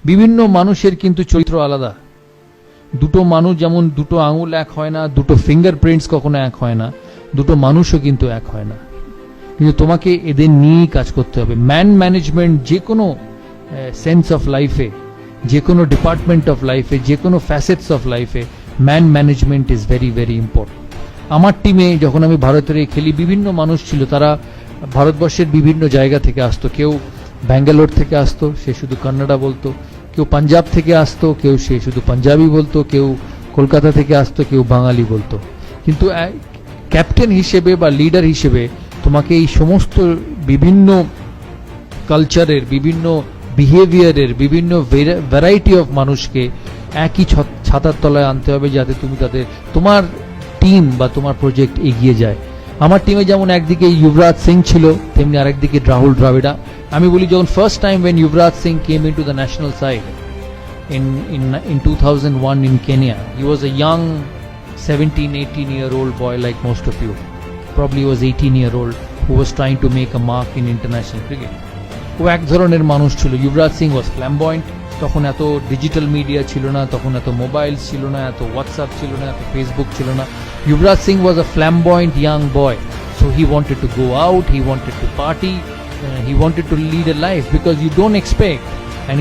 বিভিন্ন মানুষের কিন্তু চরিত্র আলাদা। দুটো মানুষ যেমন দুটো আঙুল এক হয় না, দুটো ফিঙ্গারপ্রিন্টস কখনো এক হয় না, দুটো মানুষও কিন্তু এক হয় না। কিন্তু তোমাকে এদের নিয়েই কাজ করতে হবে। ম্যান ম্যানেজমেন্ট যে কোনো সেন্স অফ লাইফে, যে কোনো ডিপার্টমেন্ট অফ লাইফে, যে কোনো ফ্যাসেটস অফ লাইফে man management is very very important. আমার টিমে যখন আমি ভারতের খেলি, বিভিন্ন মানুষ ছিল, তারা ভারতবর্ষের বিভিন্ন জায়গা থেকে আসতো। কেউ ব্যাঙ্গালোর থেকে আসতো, সে শুধু কন্নড়া বলতো। কেউ পাঞ্জাব থেকে আসতো, কেউ সে শুধু পাঞ্জাবি বলতো। কেউ কলকাতা থেকে আসতো, কেউ বাঙালি বলতো। কিন্তু ক্যাপ্টেন হিসেবে বা লিডার হিসেবে তোমাকে এই সমস্ত বিভিন্ন কালচারের, বিভিন্ন বিহেভিয়ারের, বিভিন্ন ভ্যারাইটি অফ মানুষকে একই ছাতার তলায় আনতে হবে, যাতে তুমি তোমার টিম বা তোমার প্রজেক্ট এগিয়ে যায়। আমার টিমে যেমন একদিকে যুবরাজ সিং ছিল, তেমনি আরেকদিকে রাহুল দ্রাবিড়া। আমি বলি, যখন first time when Yuvraj Singh came into the national side in 2001 in Kenya, he was a young 17-18-year-old boy like most of you. Probably he was 18-year-old who was trying to make a mark in international cricket. ও এক ধরনের মানুষ ছিল। যুবরাজ সিং ওয়াজ flamboyant. তখন এত digital media ছিল না, তখন এত মোবাইল ছিল না, এত হোয়াটসঅ্যাপ ছিল না, এত ফেসবুক ছিল না। Yuvraj Singh was a flamboyant young boy, so he wanted to go out, he wanted to party, he wanted to lead a life, because you don't expect an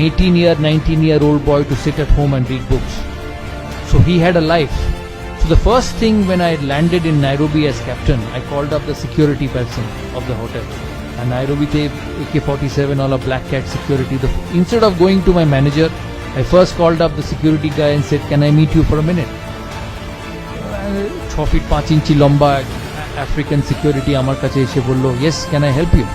19-year-old boy to sit at home and read books. So he had a life. So the first thing when I landed in Nairobi as captain, I called up the security person of the hotel. And Nairobi te AK-47 all a black cat security. Instead of going to my manager, I first called up the security guy and said, "Can I meet you for a minute?" 6 feet 5 inch লম্বা African security আমার কাছে এসে বলল, "Yes, can I help you?"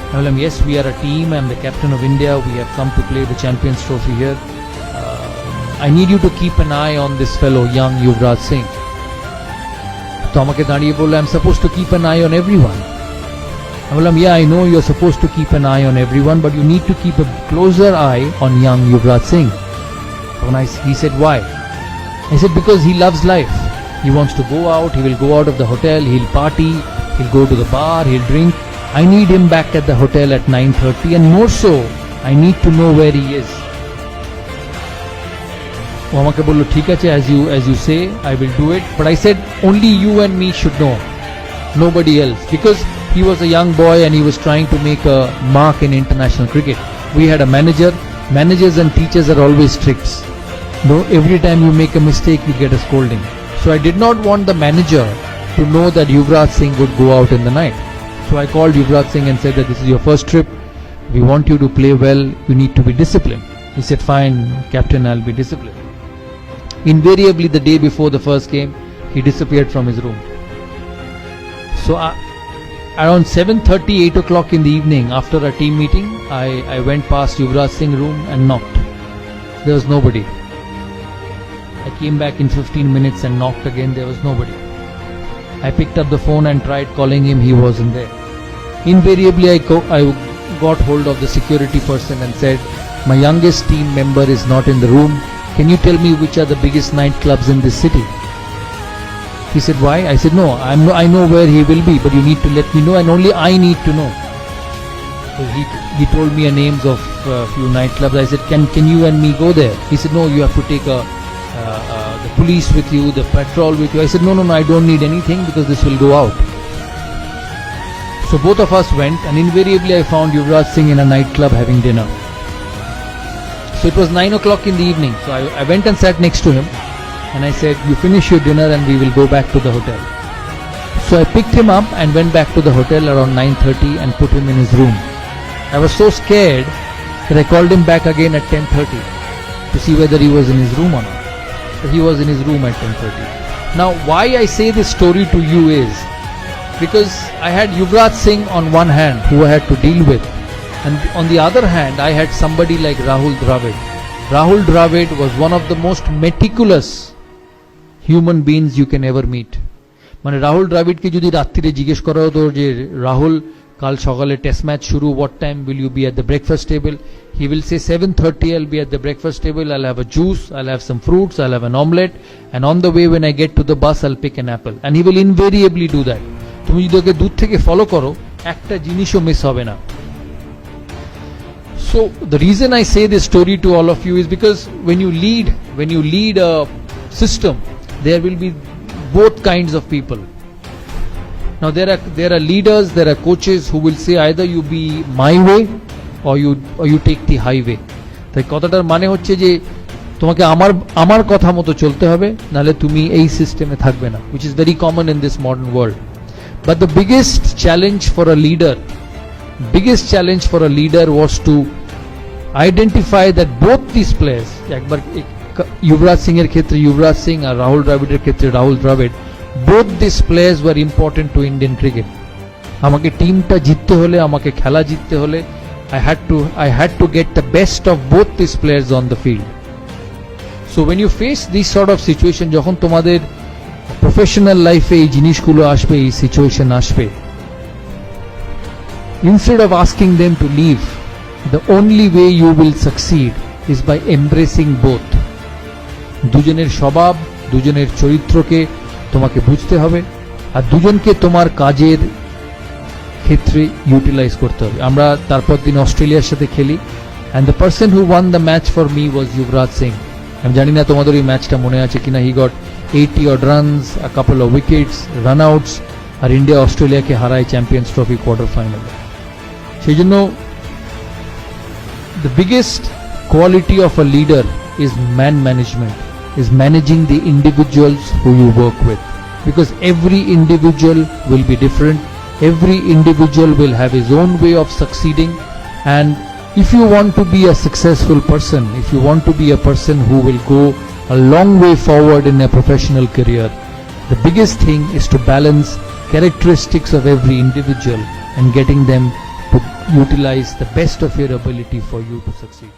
I told him, "Yes, we are a team. I'm the captain of India. We have come to play the Champions Trophy here. I need you to keep an eye on this fellow, young Yuvraj Singh." তো আমাকে দাঁড়িয়ে বলল, "I'm supposed to keep an eye on everyone." I told him, "Yeah, I know you're supposed to keep an eye on everyone, but you need to keep a closer eye on young Yuvraj Singh." He said, "Why?" I said, "Because he loves life. He wants to go out, he will go out of the hotel, he'll party, he'll go to the bar, he'll drink. I need him back at the hotel at 9:30, and more so, I need to know where he is." ও আমাকে বলল, "ঠিক আছে, as you say, I will do it." But I said, "Only you and me should know, nobody else." Because he was a young boy and he was trying to make a mark in international cricket. We had a manager. Managers and teachers are always strict. No, every time you make a mistake, you get a scolding. So I did not want the manager to know that Yuvraj Singh would go out in the night. So I called Yuvraj Singh and said that this is your first trip. We want you to play well. You need to be disciplined. He said, "Fine, Captain, I'll be disciplined." Invariably, the day before the first game, he disappeared from his room. So around 7:30, 8 o'clock in the evening, after a team meeting, I went past Yuvraj Singh's room and knocked. There was nobody. I came back in 15 minutes and knocked again. There was nobody. I picked up the phone and tried calling him. He wasn't there. Invariably, I got hold of the security person and said, "My youngest team member is not in the room. Can you tell me which are the biggest nightclubs in this city?" He said, "Why?" I said, "No, I know where he will be, but you need to let me know, and only I need to know." So he told me names of a few nightclubs. I said, can you and me go there?" He said, "No, you have to take the police with you, the patrol with you." I said, no, I don't need anything, because this will go out. So both of us went, and invariably I found Yuvraj Singh in a nightclub having dinner. So it was 9 o'clock in the evening. So I went and sat next to him, and I said, "You finish your dinner and we will go back to the hotel." So I picked him up and went back to the hotel around 9:30 and put him in his room. I was so scared that I called him back again at 10:30 to see whether he was in his room or not. So he was in his room at 10:30. Now, why I say this story to you is because I had Yuvraj Singh on one hand, who I had to deal with, and on the other hand, I had somebody like Rahul Dravid. Rahul Dravid was one of the most meticulous human beings you can ever meet. মানে রাহুল দ্রাবিড়কে যদি রাত্রিরে জিজ্ঞেস করা হতো যে, "রাহুল, কাল সকালে test match শুরু, what time will you be at the breakfast table?" He will say 7:30 I'll be at the breakfast table, I'll have a juice, I'll have some fruits, I'll have an omelette, and on the way when I get to the bus I'll pick an apple. And he will invariably do that. তুমি যদি ওকে দূর থেকে follow করো, একটা জিনিসও miss হবে না। So So the reason I say this story to all of you is because when you lead a system, there will be both kinds of people. Now there are leaders, there are coaches who will say either you be my way or you take the highway. তাই কথাটার মানে হচ্ছে যে তোমাকে আমার কথা মতো চলতে হবে, নালে তুমি এই সিস্টেমে থাকবে না, which is very common in this modern world. But the biggest challenge for a leader was to identify that both these players, একবার युवराज सिंह এর ক্ষেত্রে युवराज सिंह আর রাহুল দ্রাবিড়ের ক্ষেত্রে Rahul Dravid, both these players were important to Indian cricket. আমাকে টিমটা জিততে হলে, আমাকে খেলা জিততে হলে I had to get the best of both these players on the field. So when you face this sort of situation, যখন তোমাদের প্রফেশনাল লাইফে এই জিনিসগুলো আসবে, এই সিচুয়েশন আসবে, instead of asking them to leave, the only way you will succeed is by embracing both. দুজনের স্বভাব, দুজনের চরিত্রকে তোমাকে বুঝতে হবে আর দুজনকে তোমার কাজের ক্ষেত্রে ইউটিলাইজ করতে হবে। আমরা তারপর দিন অস্ট্রেলিয়ার সাথে খেলি, and the person who won the match for me was Yuvraj Singh. আমি জানি না তোমাদের এই ম্যাচটা মনে আছে কিনা। He got 80 odd runs, a couple of wickets, run outs, আর ইন্ডিয়া অস্ট্রেলিয়াকে হারায় চ্যাম্পিয়ন্স ট্রফি কোয়ার্টার ফাইনালে। সেই জন্য the biggest quality of a leader is man management, is managing the individuals who you work with, because every individual will be different, every individual will have his own way of succeeding, and if you want to be a successful person, if you want to be a person who will go a long way forward in a professional career, the biggest thing is to balance characteristics of every individual and getting them to utilize the best of your ability for you to succeed.